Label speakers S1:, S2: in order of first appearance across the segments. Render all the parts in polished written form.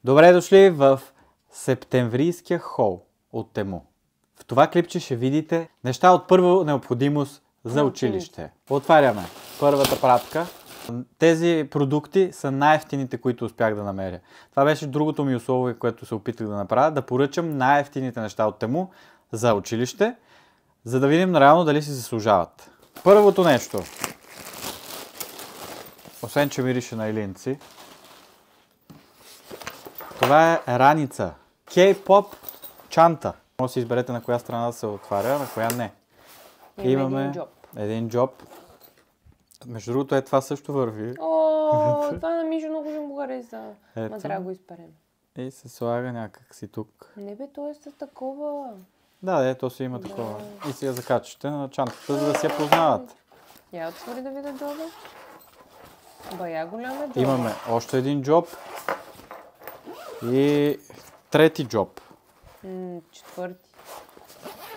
S1: Добре дошли в септемврийския хол от Тему. В това клипче ще видите неща от първа необходимост за училище. Отваряме първата пратка. Тези продукти са най-евтините, които успях да намеря. Това беше другото ми условие, което се опитах да направя, да поръчам най-евтините неща от Тему за училище, за да видим реално дали си заслужават. Първото нещо, освен че мирише на илинци, това е раница. K-pop чанта. Може да си изберете на коя страна да се отваря, на коя не. Имаме един джоб. Между другото, това също върви.
S2: О, това на Мишо много ще му хареса. Ма трябва да го изперем.
S1: И се слага някак си тук.
S2: Не бе, то е с такова.
S1: Да, то си има такова. И си я закачате на чантата, за да си я познават.
S2: Я отвори да видя джоба. Бая голяма джоба.
S1: Имаме още един джоб. И трети джоб.
S2: Четвърти.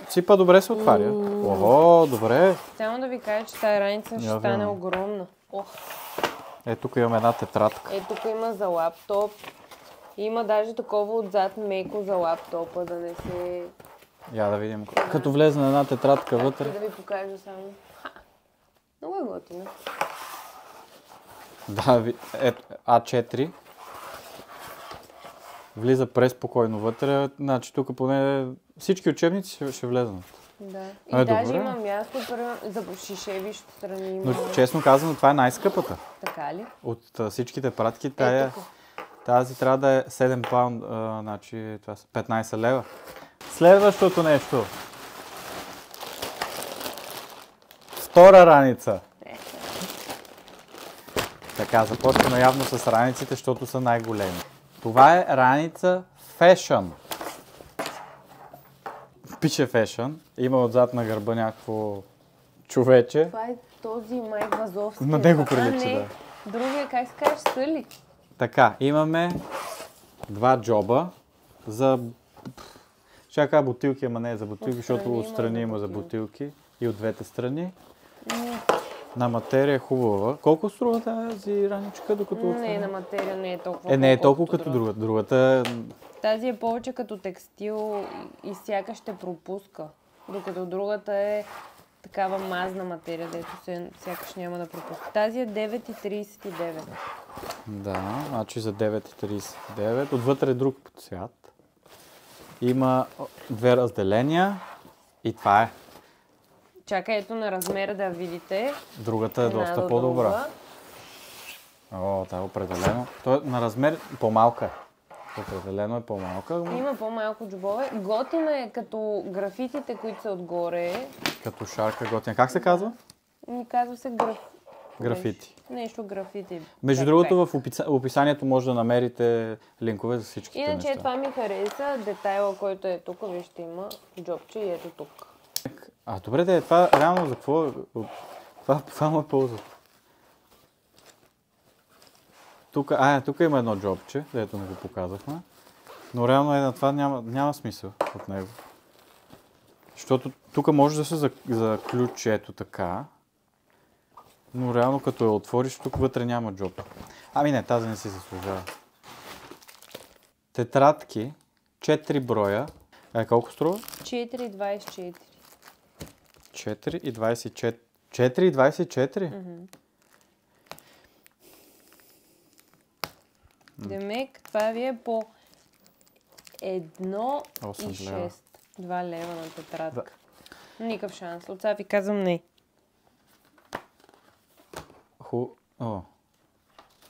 S1: Ципа добре се отваря. Ого, добре.
S2: Само да ви кажа, че тази раница ще стане огромна.
S1: Тук имаме една тетрадка.
S2: Тук има за лаптоп. Има даже такова отзад меко за лаптопа, да не се...
S1: Я да видим. Като влезе на една тетрадка вътре.
S2: Да ви покажа само. Много е готина.
S1: Да, ето А4. Влиза преспокойно вътре, значи тук поне всички учебници ще влезнат.
S2: Да. И даже има място за шишеви страни.
S1: Но честно казано, това е най-скъпата.
S2: Така ли?
S1: От всичките пратки, тази трябва да е 7 паунд, значи това са 15 лева. Следващото нещо. Втора раница. Така, започваме явно с раниците, защото са най-големи. Това е раница Fashion. Пише Fashion. Има отзад на гърба някакво човече.
S2: Това е този Майк Вазовски.
S1: На него прилича, да.
S2: Другия, как се каже, Съли?
S1: Така, имаме два джоба за... Ще кажа бутилки, ама не е за бутилки, защото отстрани има за бутилки. И от двете страни. На материя е хубава. Колко струва тази раничка, докато...
S2: Не, на материя не е толкова.
S1: Не е толкова като другата. Другата...
S2: Тази е повече като текстил и сякаш ще пропуска. Докато другата е такава мазна материя, дето сякаш няма да пропуска. Тази е 9,39.
S1: Да, значи за 9,39. Отвътре е друг цвят. Има две разделения и това е.
S2: Чакай, ето на размера да видите.
S1: Другата е доста по-добра. О, това е определено. Той на размер по-малка е. Определено е по-малка.
S2: Има по-малко джобове. Готина е като графитите, които са отгоре.
S1: Като шарка готина. Как се казва?
S2: Казва се
S1: графити.
S2: Нещо графити.
S1: Между другото, в описанието може да намерите линкове за всичките неща.
S2: Иначе това ми хареса. Детайла, който е тук, вижте, има джобче и ето тук.
S1: Добре, това реално за какво? Това му е полза. Тук има едно джобче, дето не го показахме. Но реално на това няма смисъл от него. Защото тук може да се заключи ето така. Но реално като я отвориш, тук вътре няма джоб. Не, тази не си заслужава. Тетрадки, 4 броя. Колко струва?
S2: 4,24.
S1: 4,24. 4,24?
S2: Демек, това ви е по 1,6. 2 лева на тетрадка. Никакъв шанс. От сега ви казвам не.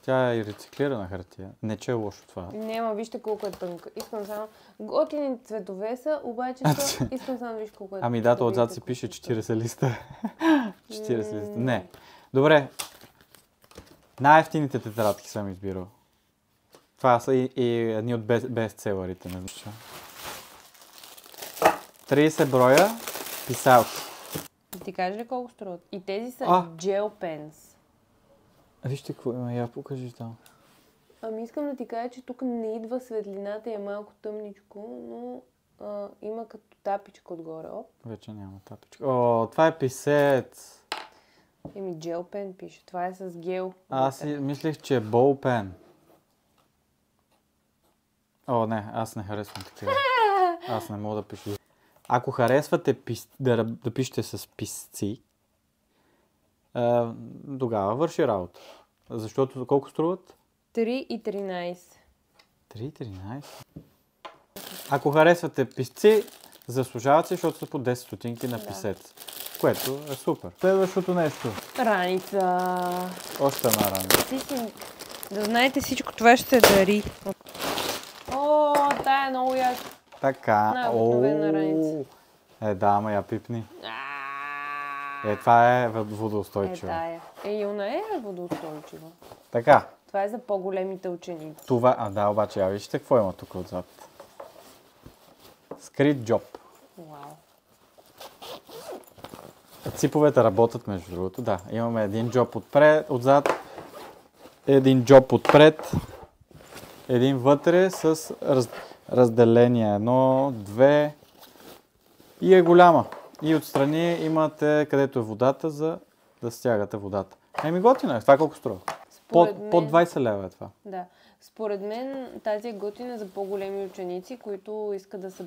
S1: Тя е и рециклирана хартия. Не, че е лошо това.
S2: Няма, вижте колко е тънка. Искам само... Готини цветове са, обаче искам само да виж колко е тънка.
S1: То отзад си пише 40 листа. 40 листа. Не. Добре. Най-евтините тетрадки съм избирал. Това са и едни от бестселърите. 30 броя писалки.
S2: Ти кажеш ли колко струват? И тези са gel pens.
S1: Вижте какво има, я покажи там.
S2: Искам да ти кажа, че тук не идва светлината и е малко тъмничко, но има като тапичка отгоре.
S1: Вече няма тапичка. Това е писец.
S2: Gel pen пише. Това е с гел.
S1: Аз си мислех, че е бол пен. О, не, аз не харесвам такива. Аз не мога да пиша. Ако харесвате да пишете с писци, тогава върши работа. Защото колко струват?
S2: 3,13.
S1: 3,13. Ако харесвате писци, заслужават се, защото са по 10 стотинки на писец. Което е супер. Следващото нещо.
S2: Раница.
S1: Още една раница.
S2: Да знаете, всичко това ще се дари. О, тая е много яка.
S1: Така.
S2: Най-обикновена раница.
S1: Да, ама я пипни. Това е водоустойчиво.
S2: Тая. Юна е водоустойчива.
S1: Така.
S2: Това е за по-големите ученици.
S1: Това, да, обаче, вижте какво има тук отзад. Скрит джоб.
S2: Вау.
S1: Циповете работят, между другото, да. Имаме един джоб отзад, един джоб отпред, един вътре с разделение. Едно, две и е голяма. И отстрани имате, където е водата, за да стягате водата. готино е. Това колко струва? Под 20 лева е това.
S2: Да. Според мен тази е готина за по-големи ученици, които искат да са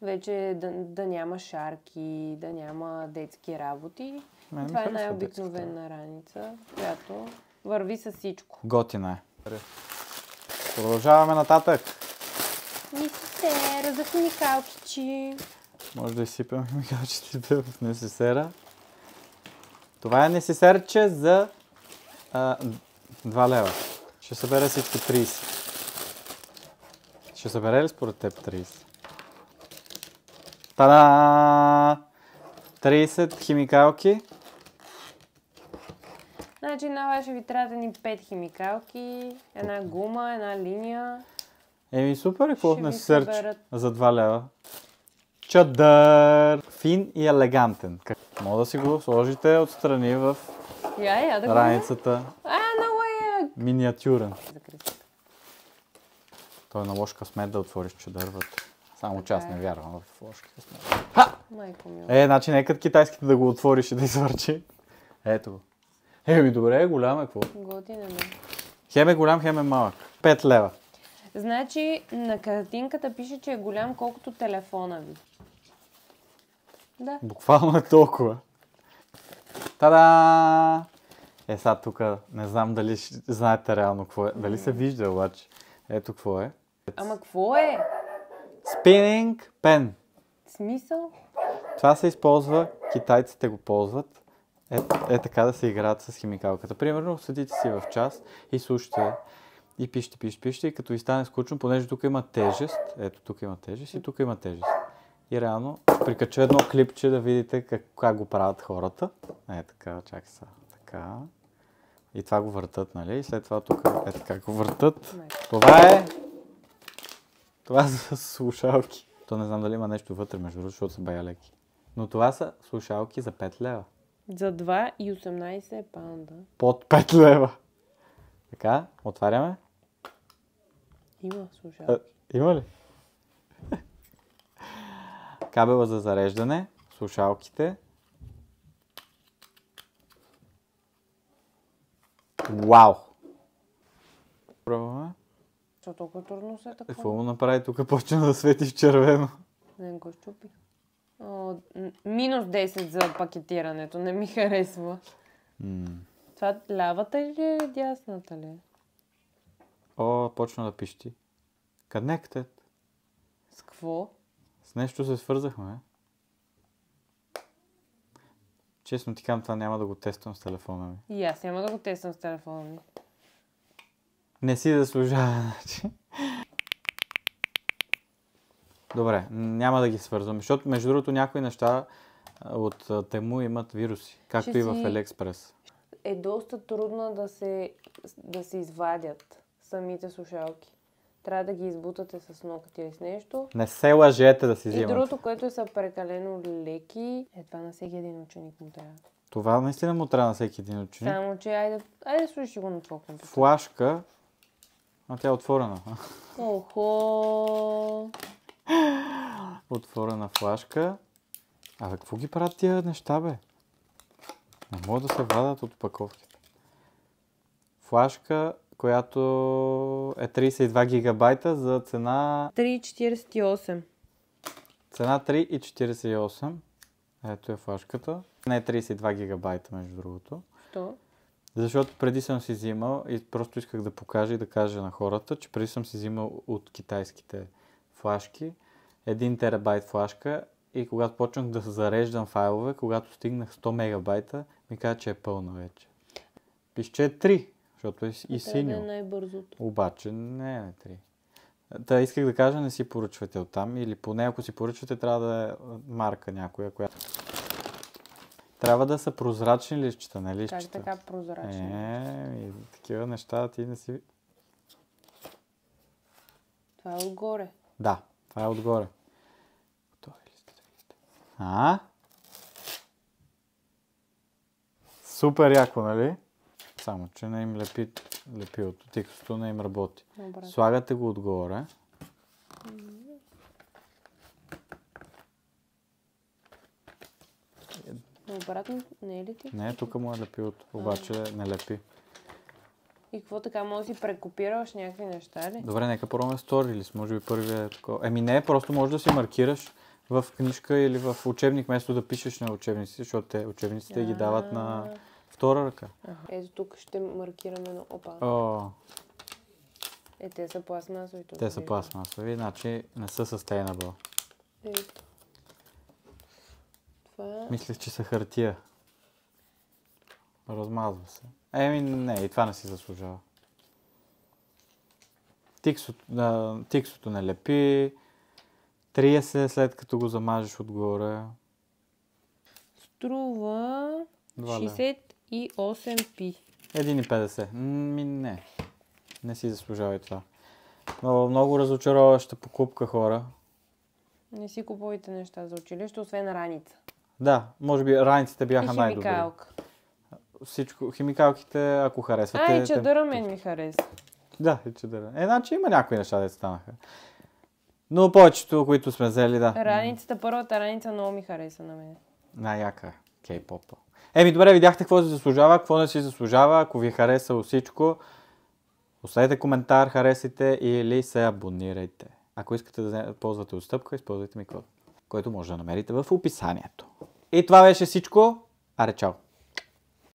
S2: вече да няма шарки, да няма детски работи. Това е най-обикновена раница, която върви с всичко.
S1: Готина е. Продължаваме нататък.
S2: Несесера за химикалчици.
S1: Може да изсипем химикалчиците в несесера. Това е несесерче за 2 лева. Ще събере всички 30. Ще събере ли според теб 30? Та-да! 30 химикалки.
S2: Значи на вас ще ви трябва ни 5 химикалки, една гума, една линия.
S1: Супер, какво несесерч за 2 лева? Чадър! Фин и елегантен. Мога да си го сложите отстрани в раницата. Миниатюрен. Той е на лош късмет да отвориш чадър вътре. Само че аз не вярвам в лош късмет.
S2: Майко мила.
S1: Значи нека китайските да го отвориш и да извърчи. Ето го. Добре, голям е какво?
S2: Готина, да.
S1: Хем е голям, хем е малък. 5 лева.
S2: Значи на картинката пише, че е голям колкото телефона ви. Да.
S1: Буквално е толкова. Та-да! Сега тук не знам дали знаете реално какво е. Дали се вижда обаче. Ето какво е.
S2: Ама какво е?
S1: Spinning pen.
S2: Смисъл?
S1: Това се използва, китайците го ползват. Така да се играят с химикалката. Примерно, седите си в час и слушате и пишете и като ви стане скучно, понеже тук има тежест. Ето тук има тежест и тук има тежест. И реално прикача едно клипче да видите как го правят хората. Така, чакай сега. Така. И това го въртат, нали? И след това тук така го въртат. Това са слушалки. То не знам дали има нещо вътре, между другото, защото са бая леки. Но това са слушалки за 5 лева.
S2: За 2,18 паунда.
S1: Под 5 лева. Така, отваряме.
S2: Има слушалки.
S1: Има ли? Кабела за зареждане, слушалките. Вау! Пробваме.
S2: Защо толкова трудно се е такова?
S1: Какво му направи тук? Почна да свети в червено.
S2: Не го щупи. Минус 10 за пакетирането. Не ми харесва. Това лявата или е дясната ли?
S1: Почна да пищи. Connected.
S2: С какво?
S1: С нещо се свързахме. Честно ти казвам, това няма да го тествам с телефона ми.
S2: И аз няма да го тествам с телефона ми.
S1: Не си заслужава, значи. Добре, няма да ги свързвам, защото между другото някои неща от Тему имат вируси, както и в AliExpress.
S2: Е доста трудно да се извадят самите слушалки. Трябва да ги избутате с ногти или с нещо.
S1: Не се лъжете да си взимате.
S2: И другото, което са прекалено леки, това на всеки един ученик му трябва.
S1: Това наистина му трябва на всеки един ученик.
S2: Само, че айде слушай го на твоя компютър.
S1: Флашка, тя е отворена.
S2: Охо!
S1: Отворена флашка. Какво ги правят тия неща, бе? Не могат да се вадят от опаковките. Флашка, която е 32 гигабайта за цена
S2: 3,48.
S1: Цена 3,48. Ето е флашката. Не е 32 гигабайта, между другото.
S2: Що?
S1: Защото преди съм си взимал и просто исках да покажа и да кажа на хората, че преди съм си взимал от китайските флашки 1 терабайт флашка и когато почнах да зареждам файлове, когато стигнах 100 мегабайта, ми каза, че е пълна вече. Пише, че е 3, защото е и синьо.
S2: Това е най-бързото.
S1: Обаче не е 3. Та исках да кажа, не си поръчвате оттам или поне ако си поръчвате, трябва да е марка някоя, която... Трябва да са прозрачни листчета, не листчета.
S2: Как така прозрачни?
S1: И такива неща ти не си...
S2: Това е отгоре.
S1: Да, това е отгоре. А? Супер яко, нали? Само, че не им лепи лепилото. Тиксото не им работи.
S2: Добре.
S1: Слагате го отгоре.
S2: Обратно, не е ли ти?
S1: Не, тук му е лепилото, обаче не лепи.
S2: И какво така, може да си прекопираш някакви неща ли?
S1: Добре, нека пробваме Storylis. Може би първият е такова. Не, просто може да си маркираш в книжка или в учебник, вместо да пишеш на учебниците, защото те учебниците ги дават на втора ръка.
S2: Ето тук ще маркираме на опа.
S1: О,
S2: Те са пластмасови.
S1: те са пластмасови, значи не са sustainable.
S2: Ето. Това...
S1: Мислех, че са хартия. Размазва се. Не, и това не си заслужава. Тиксото не лепи. Трие се след като го замажеш отгоре.
S2: Струва 68 пи.
S1: 1,50. Не си заслужава и това. Много разочароваща покупка, хора.
S2: Не си купувайте неща за училище, освен раница.
S1: Да, може би раниците бяха
S2: и
S1: най-добри.
S2: химикалка.
S1: Всичко, химикалките, ако харесвате...
S2: И чадъра мен ми хареса.
S1: Да, и чадъра. Значи има някои неща, да станаха. Но повечето, които сме взели, да.
S2: Раницата, първата раница много ми хареса на мен.
S1: Най-яка кей-попа. Добре, видяхте какво си заслужава, какво не си заслужава. Ако ви е харесало всичко, оставете коментар, харесайте или се абонирайте. Ако искате да ползвате отстъпка, използвайте ми код, който може да намерите в описанието. И това беше всичко. Аре, чао!